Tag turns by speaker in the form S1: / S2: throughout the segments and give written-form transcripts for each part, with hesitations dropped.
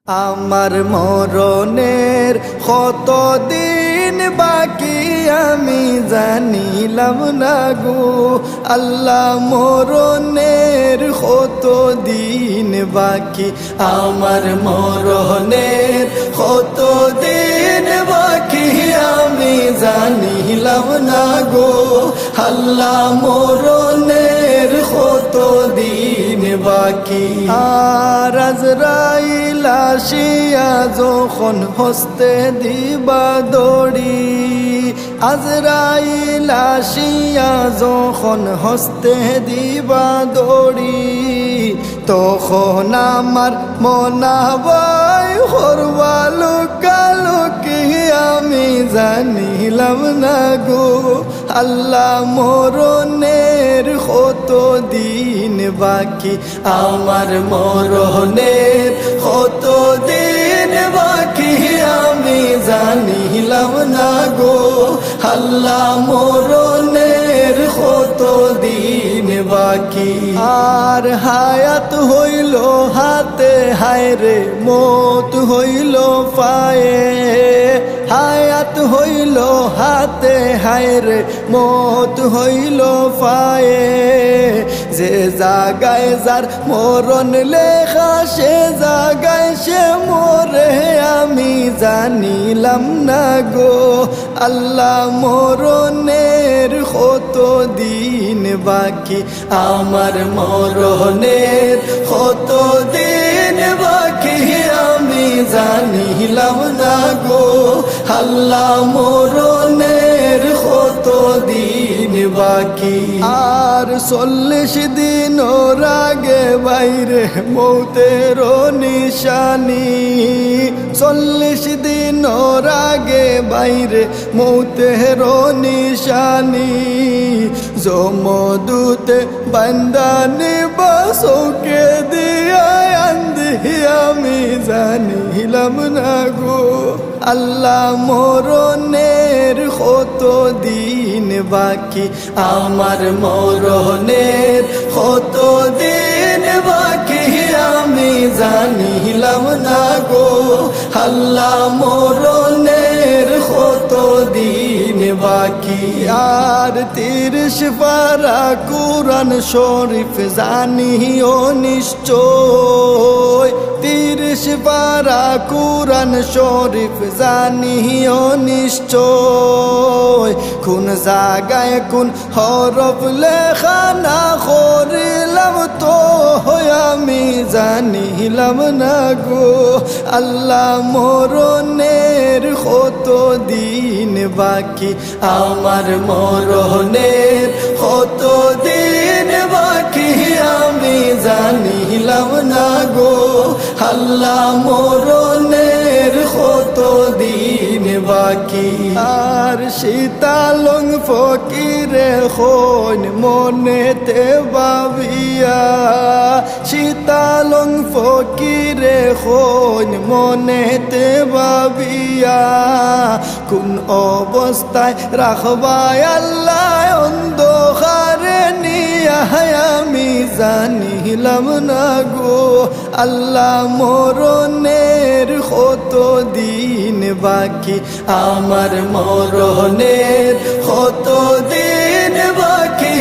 S1: আমার মরণের কত দিন বাকি আমি জানিলাম না গো আল্লাহ, মরণের কত দিন বাকি, আমার মরণের কত দিন বাকি আমি জানিলাম না গো আল্লাহ, মরণের কত দিন বাকি। আর আজরাইল আসিয়া যখন হস্তে দিবা দড়ি, আজরাইল আসিয়া যখন হস্তে দিবা দড়ি, তখন আমার মনাবাই হরবা লুকালুকি আমি জানিলাম না গো আল্লাহ, মরণের কত দিন বাকি, আমার মরণের কত দিন বাকি আমি জানিলাম না গো আল্লাহ, মরণের কত দিন বাকি। আর হায়াত হইল হাতে হায়রে মত হইল পায়ে, হায়াত হইল হাতে হায়রে মত হইল পায়ে, যে জাগায় যার মরণ লেখা সে জাগায় সে মরে আমি জানিলাম না গো আল্লাহ, মরণের কত দিন বাকি, আমার মরণের কত দিন বাকি আমি জানিলাম না গো আল্লাহ, মরণের কত দিন বাকি। আর 40 দিন ওর আগে বাইরে মৌতের নিশানি, 40 দিন ওর আগে বাইরে মৌতের নিশানি, জমদূতে বান্দানি বাসকে দিয়া আন্ধি আমি জানিলাম না গো আল্লাহ, মরণের কত দিন বাকি, আমার মরণের কত দিন বাকি আমি জানিলাম না গো আল্লাহ, মরণের কত দিন বাকি। আর 30 পারা কুরআন শরীফ জানিও নিশ্চয়, 30 পারা কুরআন শরীফ জানিও নিশ্চয়, কোন জায়গায় কোন হরফ লেখা না করিলাম তো আমি জানিলাম না গো আল্লাহ, মরণের কত দিন বাকি, আমার মরণের কত দিন বাকি আমি জানিলাম না গো আল্লাহ, মরণের কত দিন বাকি। আর শীতালং ফকিরে হইন মনেতে ভাবিয়া, শীতালং ফকিরে হইন মনেতে ভাবিয়া, কোন অবস্থায় রাখবায় আল্লাহ অন্ধকারে নিয়া আমি জানিলাম না গো আল্লাহ, মরণের কত দিন বাকি, আমার মরণের কত দিন বাকি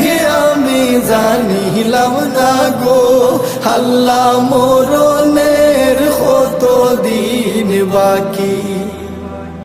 S1: আমি জানিলাম না গো আল্লাহ, মরণের কত দিন বাকি।